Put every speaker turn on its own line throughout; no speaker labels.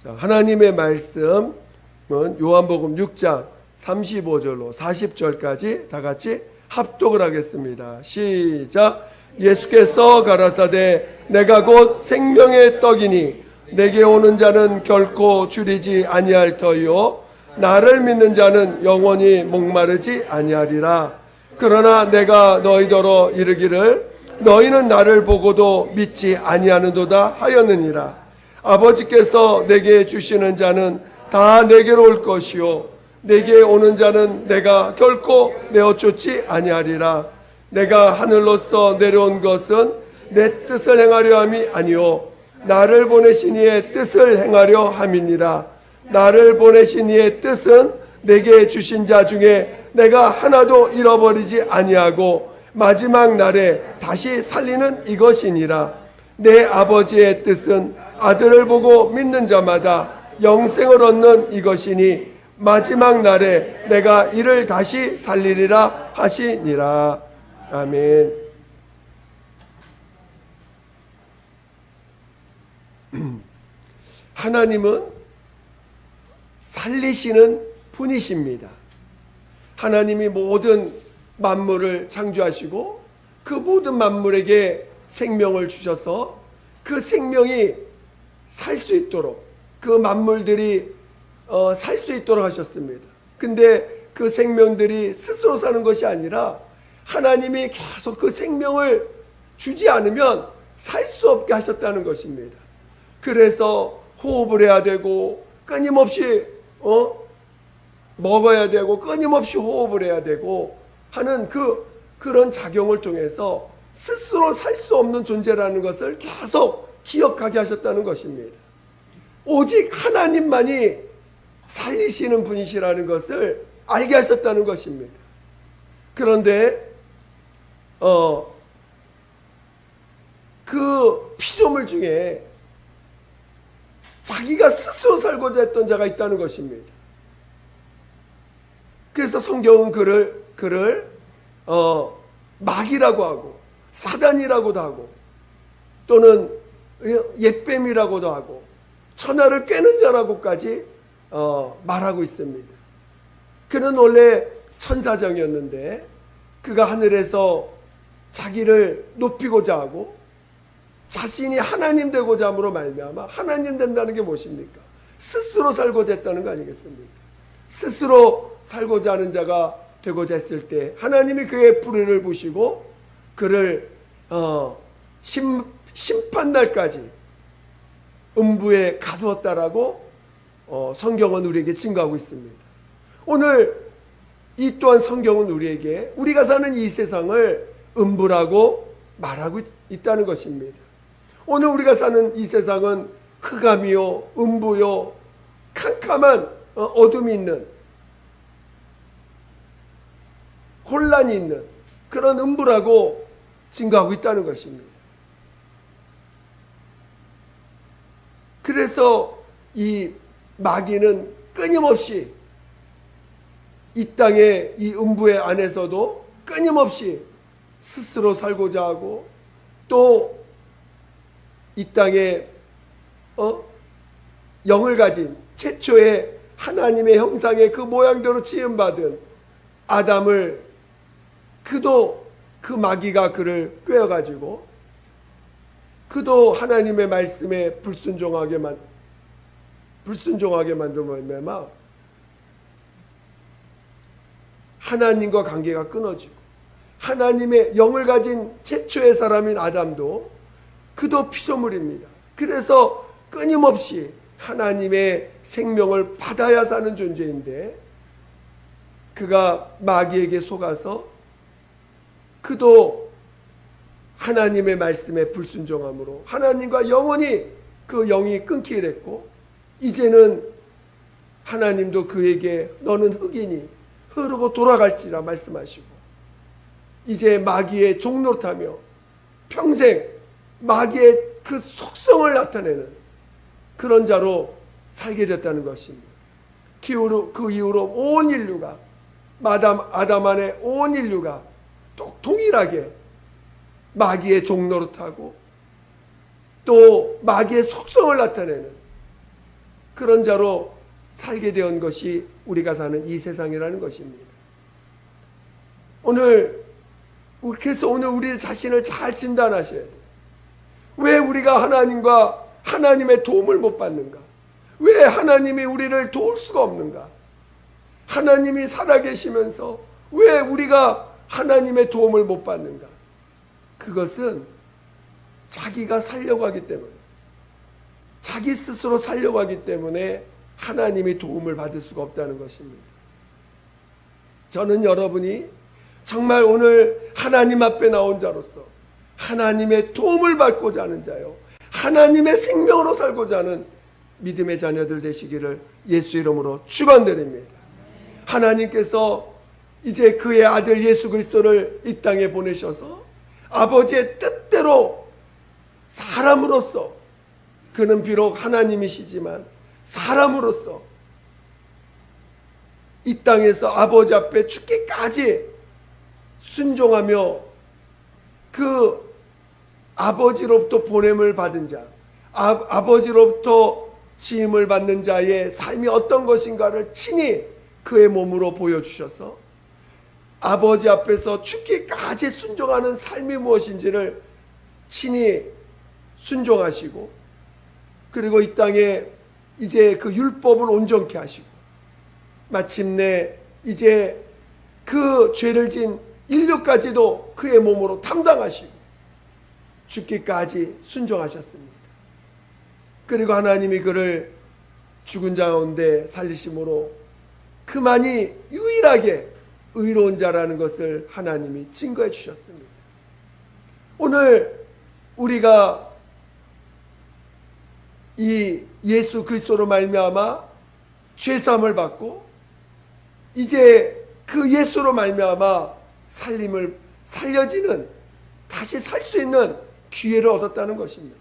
자, 하나님의 말씀은 요한복음 6장 35절로 40절까지 다 같이 합독을 하겠습니다. 시작. 예수께서 가라사대 내가 곧 생명의 떡이니 내게 오는 자는 결코 줄이지 아니할 터이요 나를 믿는 자는 영원히 목마르지 아니하리라. 그러나 내가 너희더러 이르기를 너희는 나를 보고도 믿지 아니하는도다 하였느니라. 아버지께서 내게 주시는 자는 다 내게로 올 것이요 내게 오는 자는 내가 결코 내어 쫓지 아니하리라. 내가 하늘로서 내려온 것은 내 뜻을 행하려 함이 아니요 나를 보내신 이의 뜻을 행하려 함이니라. 나를 보내신 이의 뜻은 내게 주신 자 중에 내가 하나도 잃어버리지 아니하고 마지막 날에 다시 살리는 이것이니라. 내 아버지의 뜻은 아들을 보고 믿는 자마다 영생을 얻는 이것이니 마지막 날에 내가 이를 다시 살리리라 하시니라. 아멘. 하나님은 살리시는 분이십니다. 하나님이 모든 만물을 창조하시고 그 모든 만물에게 생명을 주셔서 그 생명이 살 수 있도록 그 만물들이 살 수 있도록 하셨습니다. 근데 그 생명들이 스스로 사는 것이 아니라 하나님이 계속 그 생명을 주지 않으면 살 수 없게 하셨다는 것입니다. 그래서 호흡을 해야 되고 끊임없이 먹어야 되고 끊임없이 호흡을 해야 되고 하는 그런 작용을 통해서 스스로 살 수 없는 존재라는 것을 계속 기억하게 하셨다는 것입니다. 오직 하나님만이 살리시는 분이시라는 것을 알게 하셨다는 것입니다. 그런데 그 피조물 중에 자기가 스스로 살고자 했던 자가 있다는 것입니다. 그래서 성경은 그를 마귀라고 하고 사단이라고도 하고 또는 옛뱀이라고도 하고 천하를 꿰는 자라고까지 말하고 있습니다. 그는 원래 천사장이었는데 그가 하늘에서 자기를 높이고자 하고 자신이 하나님 되고자 함으로 말미암아 하나님 된다는 게 무엇입니까? 스스로 살고자 했다는 거 아니겠습니까? 스스로 살고자 하는 자가 되고자 했을 때 하나님이 그의 불의를 보시고 그를 심판날까지 음부에 가두었다라고 성경은 우리에게 증거하고 있습니다. 오늘 이 또한 성경은 우리에게 우리가 사는 이 세상을 음부라고 말하고 있다는 것입니다. 오늘 우리가 사는 이 세상은 흑암이요 음부요 캄캄한 어둠이 있는 혼란이 있는 그런 음부라고 증거하고 있다는 것입니다. 그래서 이 마귀는 끊임없이 이 땅의 이 음부의 안에서도 끊임없이 스스로 살고자 하고 또 이 땅에 영을 가진 최초의 하나님의 형상의 그 모양대로 지음받은 아담을 그도 그 마귀가 그를 꿰어가지고 그도 하나님의 말씀에 불순종하게 만들어 말미암아 하나님과 관계가 끊어지고 하나님의 영을 가진 최초의 사람인 아담도 그도 피조물입니다. 그래서 끊임없이 하나님의 생명을 받아야 사는 존재인데 그가 마귀에게 속아서 그도 하나님의 말씀에 불순종함으로 하나님과 영원히 그 영이 끊기게 됐고 이제는 하나님도 그에게 너는 흙이니 흐르고 돌아갈지라 말씀하시고 이제 마귀의 종노릇하며 평생 마귀의 그 속성을 나타내는 그런 자로 살게 됐다는 것입니다. 그 이후로 온 인류가 아담 안에 온 인류가 동일하게 마귀의 종노릇하고 또 마귀의 속성을 나타내는 그런 자로 살게 된 것이 우리가 사는 이 세상이라는 것입니다. 그래서 오늘 우리 자신을 잘 진단하셔야 돼요. 왜 우리가 하나님과 하나님의 도움을 못 받는가? 왜 하나님이 우리를 도울 수가 없는가? 하나님이 살아계시면서 왜 우리가 하나님의 도움을 못 받는가? 그것은 자기가 살려고 하기 때문에, 자기 스스로 살려고 하기 때문에 하나님이 도움을 받을 수가 없다는 것입니다. 저는 여러분이 정말 오늘 하나님 앞에 나온 자로서 하나님의 도움을 받고자 하는 자요, 하나님의 생명으로 살고자 하는 믿음의 자녀들 되시기를 예수 이름으로 축원드립니다. 하나님께서 이제 그의 아들 예수 그리스도를 이 땅에 보내셔서 아버지의 뜻대로 사람으로서, 그는 비록 하나님이시지만 사람으로서 이 땅에서 아버지 앞에 죽기까지 순종하며 그 아버지로부터 보냄을 받은 자, 아버지로부터 지음을 받는 자의 삶이 어떤 것인가를 친히 그의 몸으로 보여주셔서 아버지 앞에서 죽기까지 순종하는 삶이 무엇인지를 친히 순종하시고, 그리고 이 땅에 이제 그 율법을 온전케 하시고, 마침내 이제 그 죄를 진 인류까지도 그의 몸으로 담당하시고 죽기까지 순종하셨습니다. 그리고 하나님이 그를 죽은 자 가운데 살리심으로 그만이 유일하게 의로운 자라는 것을 하나님이 증거해 주셨습니다. 오늘 우리가 이 예수 그리스도로 말미암아 죄사함을 받고 이제 그 예수로 말미암아 살려지는, 다시 살 수 있는 기회를 얻었다는 것입니다.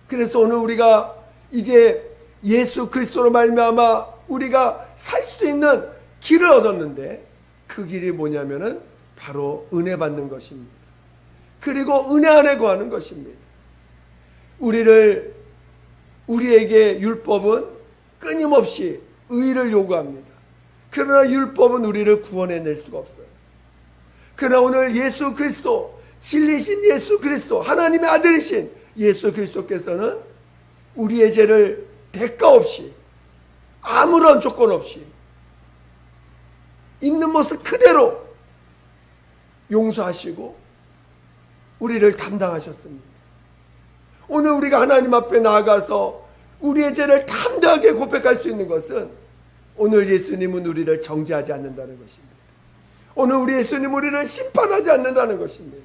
그래서 오늘 우리가 이제 예수 그리스도로 말미암아 우리가 살 수 있는 길을 얻었는데, 그 길이 뭐냐면은 바로 은혜 받는 것입니다. 그리고 은혜 안에 거하는 것입니다. 우리에게 율법은 끊임없이 의를 요구합니다. 그러나 율법은 우리를 구원해낼 수가 없어요. 그러나 오늘 예수 그리스도, 진리신 예수 그리스도, 하나님의 아들이신 예수 그리스도께서는 우리의 죄를 대가 없이, 아무런 조건 없이 있는 모습 그대로 용서하시고 우리를 담당하셨습니다. 오늘 우리가 하나님 앞에 나아가서 우리의 죄를 담대하게 고백할 수 있는 것은 오늘 예수님은 우리를 정죄하지 않는다는 것입니다. 오늘 우리 예수님은 우리를 심판하지 않는다는 것입니다.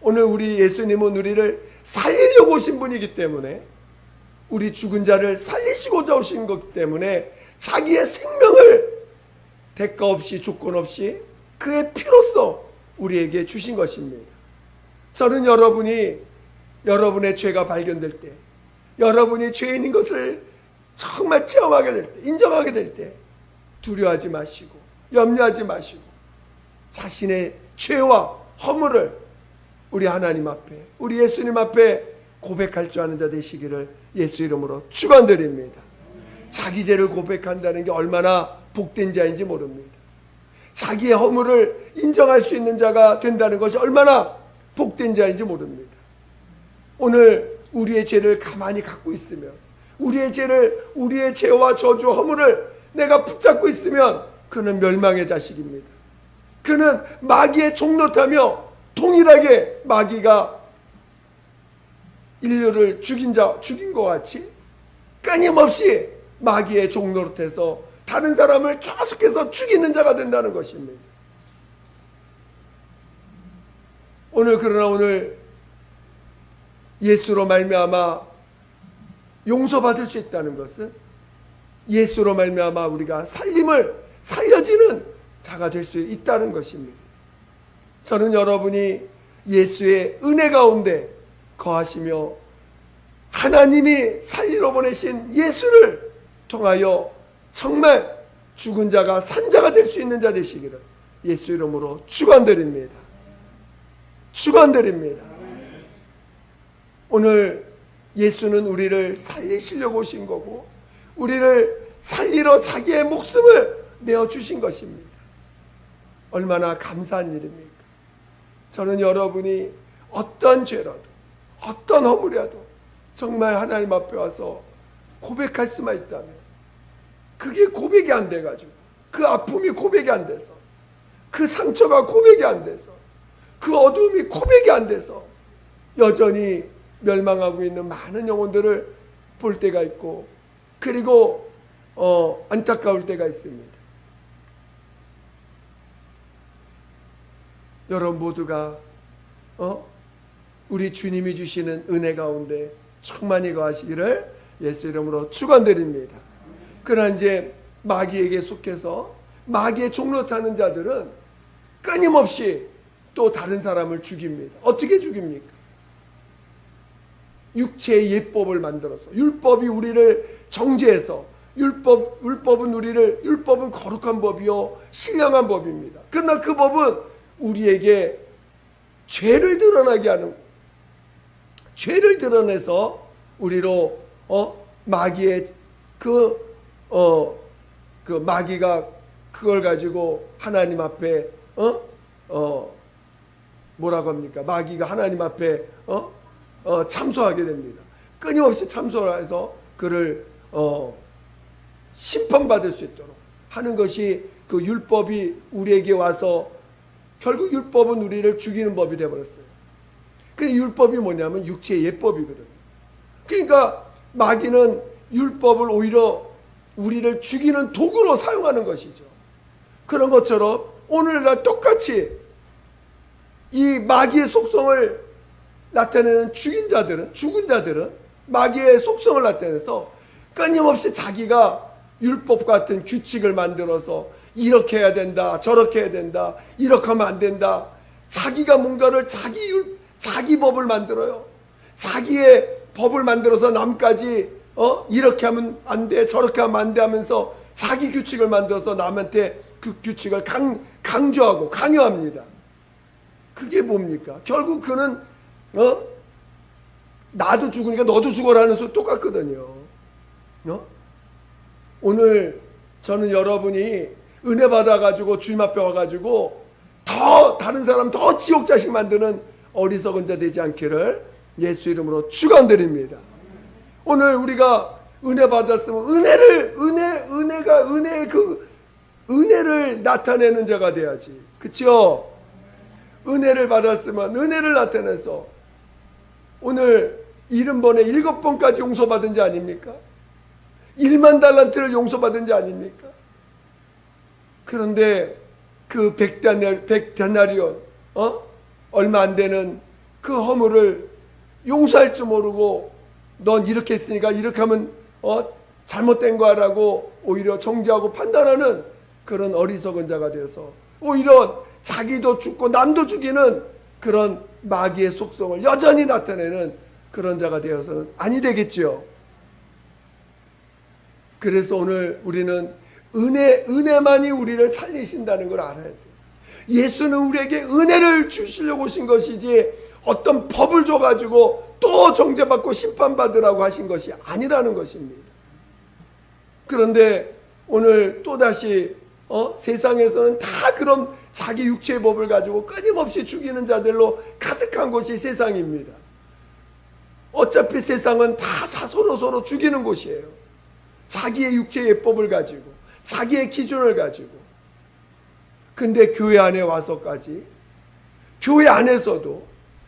오늘 우리 예수님은 우리를 살리려고 오신 분이기 때문에, 우리 죽은 자를 살리시고자 오신 것이기 때문에 자기의 생명을 대가 없이 조건 없이 그의 피로써 우리에게 주신 것입니다. 저는 여러분의 죄가 발견될 때, 여러분이 죄인인 것을 정말 체험하게 될 때, 인정하게 될 때 두려워하지 마시고 염려하지 마시고 자신의 죄와 허물을 우리 하나님 앞에, 우리 예수님 앞에 고백할 줄 아는 자 되시기를 예수 이름으로 축원드립니다. 자기 죄를 고백한다는 게 얼마나 복된 자인지 모릅니다. 자기의 허물을 인정할 수 있는 자가 된다는 것이 얼마나 복된 자인지 모릅니다. 오늘 우리의 죄를 가만히 갖고 있으면, 우리의 죄와 저주, 허물을 내가 붙잡고 있으면 그는 멸망의 자식입니다. 그는 마귀의 종노타며 동일하게 마귀가 인류를 죽인 것 같이 끊임없이 마귀의 종노릇해서 다른 사람을 계속해서 죽이는 자가 된다는 것입니다. 그러나 오늘 예수로 말미암아 용서받을 수 있다는 것은 예수로 말미암아 우리가 살려지는 자가 될 수 있다는 것입니다. 저는 여러분이 예수의 은혜 가운데 거하시며 하나님이 살리러 보내신 예수를 통하여 정말 죽은 자가 산 자가 될 수 있는 자 되시기를 예수 이름으로 축원드립니다. 축원드립니다. 오늘 예수는 우리를 살리시려고 오신 거고 우리를 살리러 자기의 목숨을 내어주신 것입니다. 얼마나 감사한 일입니까? 저는 여러분이 어떤 죄라도 어떤 허물이라도 정말 하나님 앞에 와서 고백할 수만 있다면 그게 고백이 안 돼가지고 그 아픔이 고백이 안 돼서 그 상처가 고백이 안 돼서 그 어두움이 고백이 안 돼서 여전히 멸망하고 있는 많은 영혼들을 볼 때가 있고 그리고 안타까울 때가 있습니다. 여러분 모두가 우리 주님이 주시는 은혜 가운데 충만히 거하시기를 예수 이름으로 축원드립니다. 그러나 이제 마귀에게 속해서 마귀의 종로 타는 자들은 끊임없이 또 다른 사람을 죽입니다. 어떻게 죽입니까? 육체의 예법을 만들어서 율법이 우리를 정죄해서 율법은 거룩한 법이요 신령한 법입니다. 그러나 그 법은 우리에게 죄를 드러내서 우리로 마귀의 그 마귀가 그걸 가지고 하나님 앞에 뭐라고 합니까? 마귀가 하나님 앞에 참소하게 됩니다. 끊임없이 참소해서 그를 심판받을 수 있도록 하는 것이 그 율법이 우리에게 와서 결국 율법은 우리를 죽이는 법이 되어버렸어요. 그 율법이 뭐냐면 육체의 예법이거든요. 그러니까 마귀는 율법을 오히려 우리를 죽이는 도구로 사용하는 것이죠. 그런 것처럼 오늘날 똑같이 이 마귀의 속성을 나타내는 죽은 자들은 마귀의 속성을 나타내서 끊임없이 자기가 율법 같은 규칙을 만들어서 이렇게 해야 된다, 저렇게 해야 된다, 이렇게 하면 안 된다. 자기가 뭔가를 자기 법을 만들어요. 자기의 법을 만들어서 남까지 이렇게 하면 안 돼, 저렇게 하면 안 돼 하면서 자기 규칙을 만들어서 남한테 그 규칙을 강조하고 강요합니다. 그게 뭡니까? 결국 그는 나도 죽으니까 너도 죽어라는 소리 똑같거든요. 오늘 저는 여러분이 은혜 받아가지고 주님 앞에 와가지고 더 다른 사람 더 지옥 자식 만드는 어리석은 자 되지 않기를 예수 이름으로 축원드립니다. 오늘 우리가 은혜 받았으면 은혜를 나타내는 자가 돼야지. 그렇죠? 은혜를 받았으면 은혜를 나타내서 오늘 70번에 7번까지 용서받은 자 아닙니까? 1만 달란트를 용서받은 자 아닙니까? 그런데 그 100데나리온 얼마 안 되는 그 허물을 용서할 줄 모르고 넌 이렇게 했으니까 이렇게 하면 잘못된 거라고 오히려 정죄하고 판단하는 그런 어리석은 자가 되어서 오히려 자기도 죽고 남도 죽이는 그런 마귀의 속성을 여전히 나타내는 그런 자가 되어서는 아니 되겠지요. 그래서 오늘 우리는 은혜만이 우리를 살리신다는 걸 알아야 돼요. 예수는 우리에게 은혜를 주시려고 오신 것이지 어떤 법을 줘가지고 또 정죄받고 심판받으라고 하신 것이 아니라는 것입니다. 그런데 오늘 또다시 세상에서는 다 그런 자기 육체의 법을 가지고 끊임없이 죽이는 자들로 가득한 곳이 세상입니다. 어차피 세상은 다 서로 죽이는 곳이에요. 자기의 육체의 예법을 가지고 자기의 기준을 가지고. 근데 교회 안에 와서까지 교회 안에서도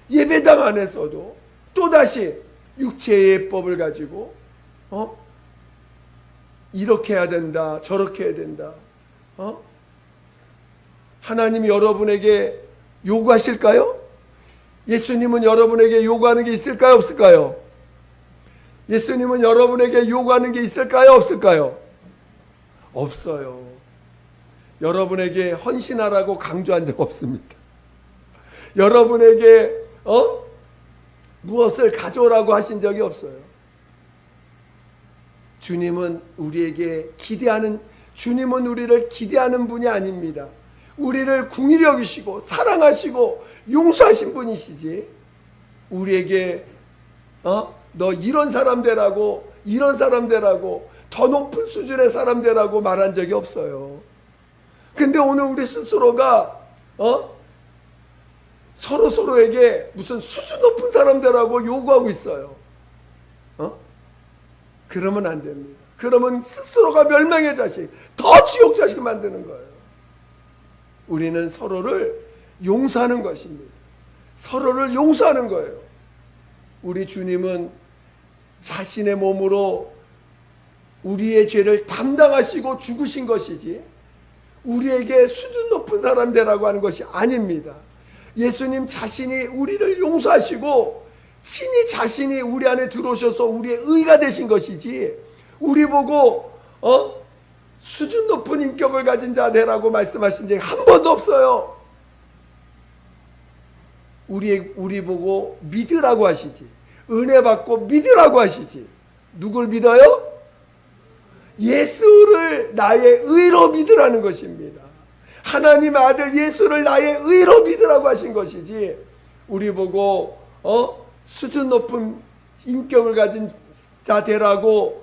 예배당 안에서도 또다시 육체의 예법을 가지고 이렇게 해야 된다, 저렇게 해야 된다. 하나님이 여러분에게 요구하실까요? 예수님은 여러분에게 요구하는 게 있을까요, 없을까요? 예수님은 여러분에게 요구하는 게 있을까요, 없을까요? 없어요. 여러분에게 헌신하라고 강조한 적 없습니다. 여러분에게 무엇을 가져오라고 하신 적이 없어요. 주님은 우리를 기대하는 분이 아닙니다. 우리를 긍휼히 여기시고 사랑하시고 용서하신 분이시지 우리에게 너 이런 사람 되라고, 이런 사람 되라고, 더 높은 수준의 사람 되라고 말한 적이 없어요. 근데 오늘 우리 스스로가 서로에게 무슨 수준 높은 사람 되라고 요구하고 있어요. 그러면 안 됩니다. 그러면 스스로가 멸망의 자식, 더 지옥 자식 만드는 거예요. 우리는 서로를 용서하는 것입니다. 서로를 용서하는 거예요. 우리 주님은 자신의 몸으로 우리의 죄를 담당하시고 죽으신 것이지 우리에게 수준 높은 사람 되라고 하는 것이 아닙니다. 예수님 자신이 우리를 용서하시고 친히 자신이 우리 안에 들어오셔서 우리의 의가 되신 것이지 우리 보고 수준 높은 인격을 가진 자 되라고 말씀하신 적이 한 번도 없어요. 우리 보고 믿으라고 하시지, 은혜 받고 믿으라고 하시지. 누굴 믿어요? 예수를 나의 의로 믿으라는 것입니다. 하나님의 아들 예수를 나의 의로 믿으라고 하신 것이지 우리 보고 수준 높은 인격을 가진 자 되라고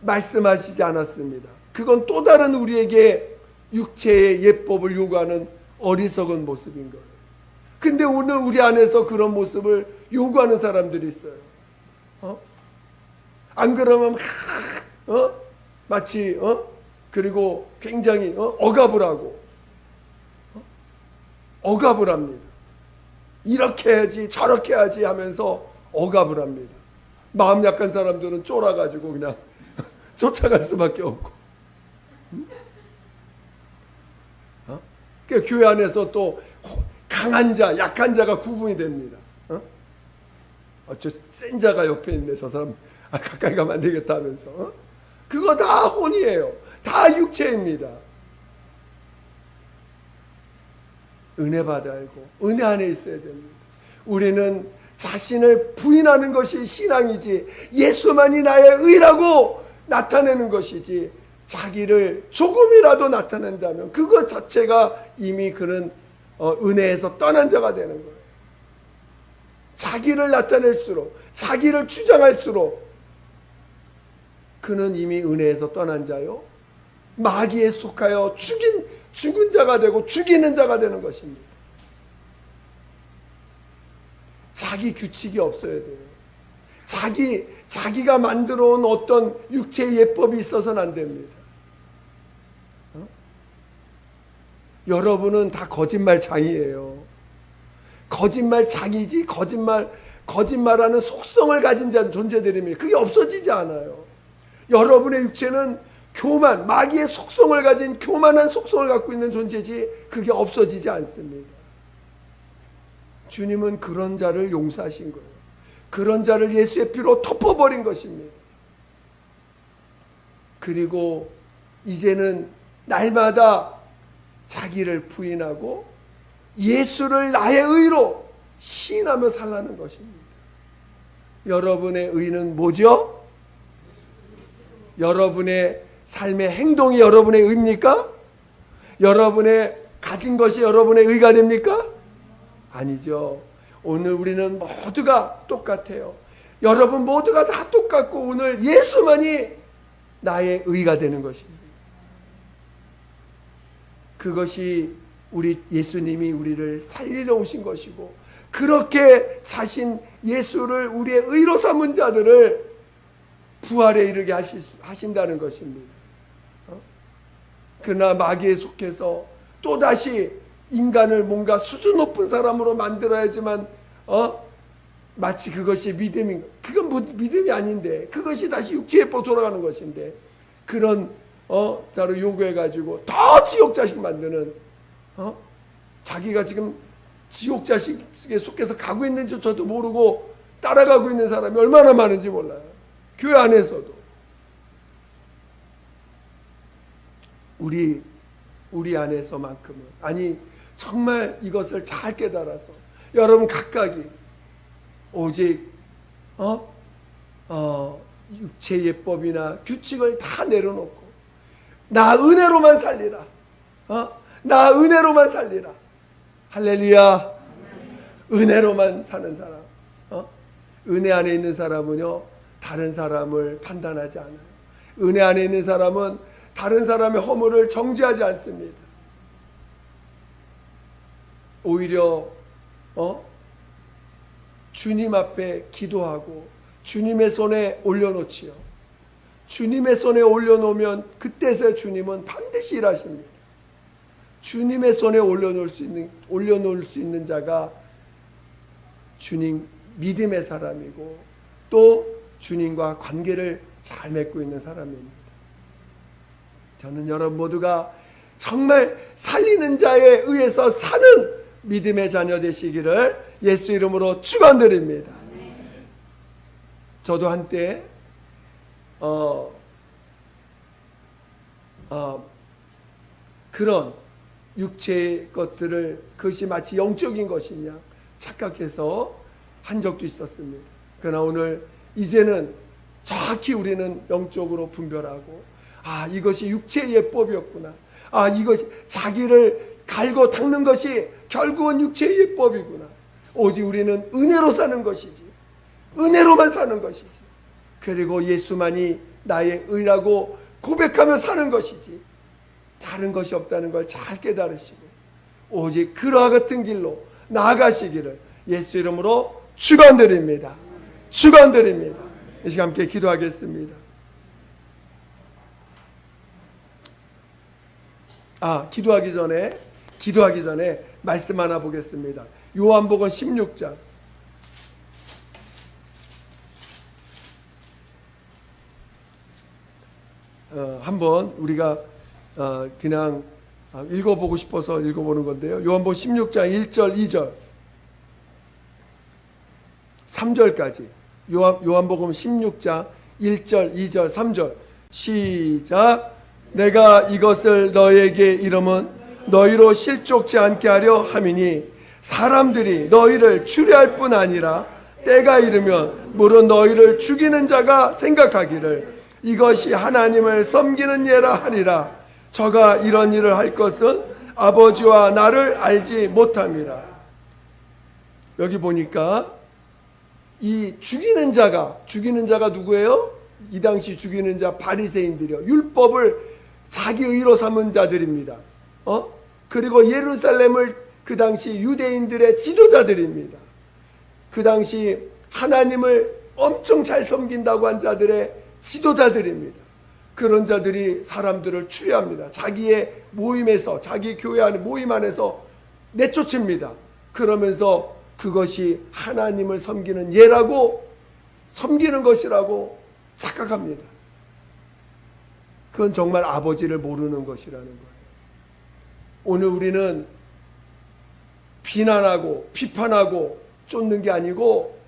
말씀하시지 않았습니다. 그건 또 다른 우리에게 육체의 예법을 요구하는 어리석은 모습인 거예요. 근데 오늘 우리 안에서 그런 모습을 요구하는 사람들이 있어요. 안 그러면 마치 그리고 굉장히 억압을 하고 억압을 합니다. 이렇게 해야지 저렇게 해야지 하면서 억압을 합니다. 마음 약한 사람들은 쫄아가지고 그냥 쫓아갈 수밖에 없고 그러니까 교회 안에서 또 강한 자, 약한 자가 구분이 됩니다. 저 센 자가 옆에 있네. 저 사람 가까이 가면 안 되겠다 하면서 그거 다 혼이에요. 다 육체입니다. 은혜 받아야 알고 은혜 안에 있어야 됩니다. 우리는 자신을 부인하는 것이 신앙이지 예수만이 나의 의라고 나타내는 것이지 자기를 조금이라도 나타낸다면 그것 자체가 이미 그는 은혜에서 떠난 자가 되는 거예요. 자기를 나타낼수록 자기를 주장할수록 그는 이미 은혜에서 떠난 자요 마귀에 속하여 죽은 자가 되고 죽이는 자가 되는 것입니다. 자기 규칙이 없어야 돼요. 자기가 만들어 온 어떤 육체의 예법이 있어서는 안 됩니다. 여러분은 다 거짓말장이에요. 거짓말장이지 거짓말하는 속성을 가진 존재들입니다. 그게 없어지지 않아요. 여러분의 육체는 교만, 마귀의 속성을 가진 교만한 속성을 갖고 있는 존재지 그게 없어지지 않습니다. 주님은 그런 자를 용서하신 거예요. 그런 자를 예수의 피로 덮어버린 것입니다. 그리고 이제는 날마다 자기를 부인하고 예수를 나의 의로 시인하며 살라는 것입니다. 여러분의 의는 뭐죠? 여러분의 삶의 행동이 여러분의 의입니까? 여러분의 가진 것이 여러분의 의가 됩니까? 아니죠. 오늘 우리는 모두가 똑같아요. 여러분 모두가 다 똑같고 오늘 예수만이 나의 의가 되는 것입니다. 그것이 우리 예수님이 우리를 살리러 오신 것이고 그렇게 자신 예수를 우리의 의로 삼은 자들을 부활에 이르게 하신다는 것입니다. 그러나 마귀에 속해서 또다시 인간을 뭔가 수준 높은 사람으로 만들어야지만 마치 그것이 믿음인 그건 믿음이 아닌데 그것이 다시 육체에로 돌아가는 것인데 그런 자로 요구해가지고 더 지옥 자식 만드는 자기가 지금 지옥 자식에 속해서 가고 있는지 저도 모르고 따라가고 있는 사람이 얼마나 많은지 몰라요. 교회 안에서도 우리 안에서만큼은 아니 정말 이것을 잘 깨달아서 여러분 각각이 오직 육체 예법이나 규칙을 다 내려놓고 나 은혜로만 살리라. 나 은혜로만 살리라. 할렐루야. 은혜로만 사는 사람. 은혜 안에 있는 사람은요, 다른 사람을 판단하지 않아요. 은혜 안에 있는 사람은 다른 사람의 허물을 정죄하지 않습니다. 오히려 주님 앞에 기도하고 주님의 손에 올려놓지요. 주님의 손에 올려놓으면 그때서 주님은 반드시 일하십니다. 주님의 손에 올려놓을 수 있는 자가 주님 믿음의 사람이고 또 주님과 관계를 잘 맺고 있는 사람입니다. 저는 여러분 모두가 정말 살리는 자에 의해서 사는 믿음의 자녀 되시기를 예수 이름으로 축원드립니다. 저도 한때 그런 육체의 것들을 그것이 마치 영적인 것이냐 착각해서 한 적도 있었습니다. 그러나 오늘 이제는 정확히 우리는 영적으로 분별하고 이것이 육체의 예법이었구나. 이것이 자기를 갈고 닦는 것이 결국은 육체의 예법이구나. 오직 우리는 은혜로 사는 것이지. 은혜로만 사는 것이지. 그리고 예수만이 나의 의라고 고백하며 사는 것이지. 다른 것이 없다는 걸 잘 깨달으시고 오직 그와 같은 길로 나아가시기를 예수 이름으로 축원드립니다. 축원드립니다. 이 시간 함께 기도하겠습니다. 기도하기 전에 말씀 하나 보겠습니다. 요한복음 16장. 한번 우리가 그냥 읽어보고 싶어서 읽어보는 건데요. 요한복음 16장 1절 2절 3절까지 요한복음 16장 1절 2절 3절 시작. 내가 이것을 너희에게 이름은 너희로 실족지 않게 하려 함이니 사람들이 너희를 추리할 뿐 아니라 때가 이르면 물은 너희를 죽이는 자가 생각하기를 이것이 하나님을 섬기는 예라 하리라. 저가 이런 일을 할 것은 아버지와 나를 알지 못함이라. 여기 보니까 이 죽이는 자가 누구예요? 이 당시 죽이는 자 바리새인들이요. 율법을 자기 의로 삼은 자들입니다. 그리고 예루살렘을 그 당시 유대인들의 지도자들입니다. 그 당시 하나님을 엄청 잘 섬긴다고 한 자들의 지도자들입니다. 그런 자들이 사람들을 추리합니다. 자기의 모임에서, 자기 교회 안에 모임 안에서 내쫓습니다. 그러면서 그것이 하나님을 섬기는 예라고, 섬기는 것이라고 착각합니다. 그건 정말 아버지를 모르는 것이라는 거예요. 오늘 우리는 비난하고 비판하고 쫓는 게 아니고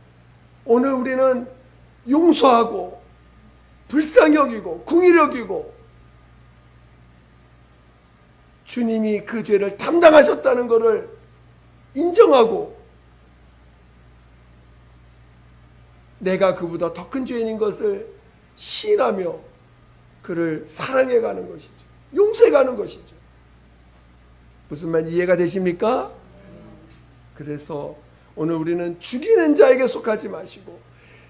오늘 우리는 용서하고 불쌍히 여기고 긍휼히 여기고 주님이 그 죄를 담당하셨다는 것을 인정하고 내가 그보다 더 큰 죄인인 것을 시인하며 그를 사랑해가는 것이죠. 용서해가는 것이죠. 무슨 말 이해가 되십니까? 그래서 오늘 우리는 죽이는 자에게 속하지 마시고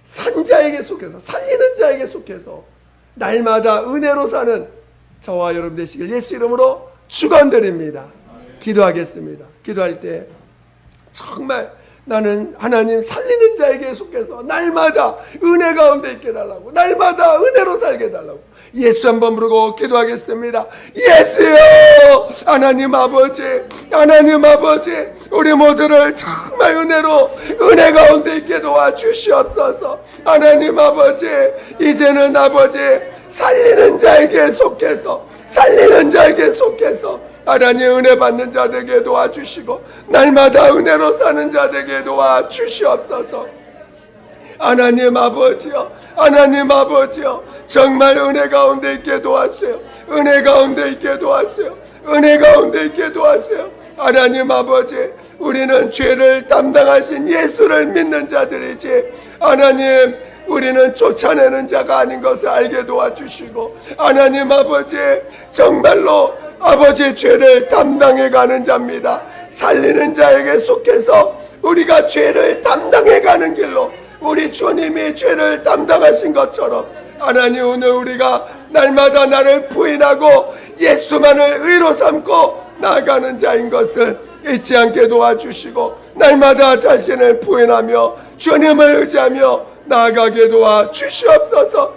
산 자에게 속해서, 살리는 자에게 속해서 날마다 은혜로 사는 저와 여러분 되시길 예수 이름으로 축원드립니다. 기도하겠습니다. 기도할 때 정말 나는 하나님 살리는 자에게 속해서 날마다 은혜 가운데 있게 해달라고, 날마다 은혜로 살게 해달라고 예수 한번 부르고 기도하겠습니다. 예수요, 하나님 아버지, 하나님 아버지, 우리 모두를 정말 은혜 가운데 있게 도와주시옵소서. 하나님 아버지, 이제는 아버지 살리는 자에게 속해서 하나님 은혜 받는 자 되게 도와주시고 날마다 은혜로 사는 자 되게 도와주시옵소서. 하나님 아버지요, 하나님 아버지요, 정말 은혜 가운데 있게 도와주세요. 은혜 가운데 있게 도와주세요. 은혜 가운데 있게 도와주세요. 하나님 아버지, 우리는 죄를 담당하신 예수를 믿는 자들이지 하나님 우리는 쫓아내는 자가 아닌 것을 알게 도와주시고 하나님 아버지 정말로 아버지의 죄를 담당해가는 자입니다. 살리는 자에게 속해서 우리가 죄를 담당해가는 길로 우리 주님이 죄를 담당하신 것처럼 하나님, 오늘 우리가 날마다 나를 부인하고 예수만을 의로 삼고 나아가는 자인 것을 잊지 않게 도와주시고, 날마다 자신을 부인하며 주님을 의지하며 나아가게 도와주시옵소서.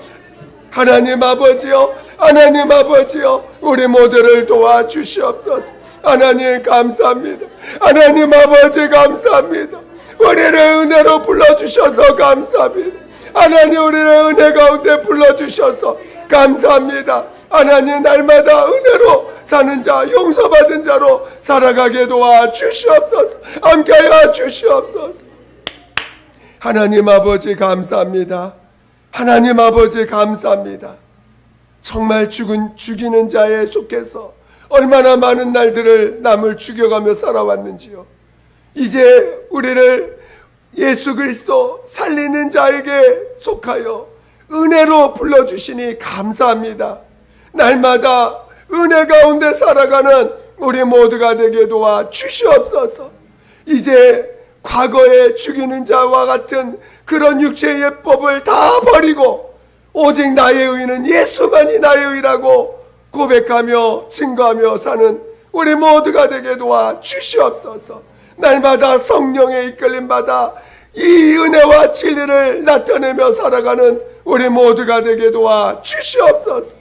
하나님 아버지요, 하나님 아버지요, 우리 모두를 도와주시옵소서. 하나님 감사합니다. 하나님 아버지 감사합니다. 우리를 은혜로 불러주셔서 감사합니다. 하나님, 우리를 은혜 가운데 불러주셔서 감사합니다. 하나님, 날마다 은혜로 사는 자, 용서받은 자로 살아가게 도와주시옵소서. 함께하여 주시옵소서. 하나님 아버지 감사합니다. 하나님 아버지 감사합니다. 정말 죽이는 자에 속해서 얼마나 많은 날들을 남을 죽여가며 살아왔는지요. 이제 우리를 예수 그리스도 살리는 자에게 속하여 은혜로 불러주시니 감사합니다. 날마다 은혜 가운데 살아가는 우리 모두가 되게 도와 주시옵소서. 이제 과거에 죽이는 자와 같은 그런 육체의 예법을 다 버리고 오직 나의 의는 예수만이 나의 의라고 고백하며 증거하며 사는 우리 모두가 되게 도와 주시옵소서. 날마다 성령의 이끌림 받아 이 은혜와 진리를 나타내며 살아가는 우리 모두가 되게 도와 주시옵소서.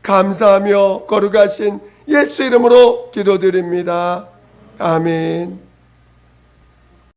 감사하며 거룩하신 예수 이름으로 기도드립니다. 아멘.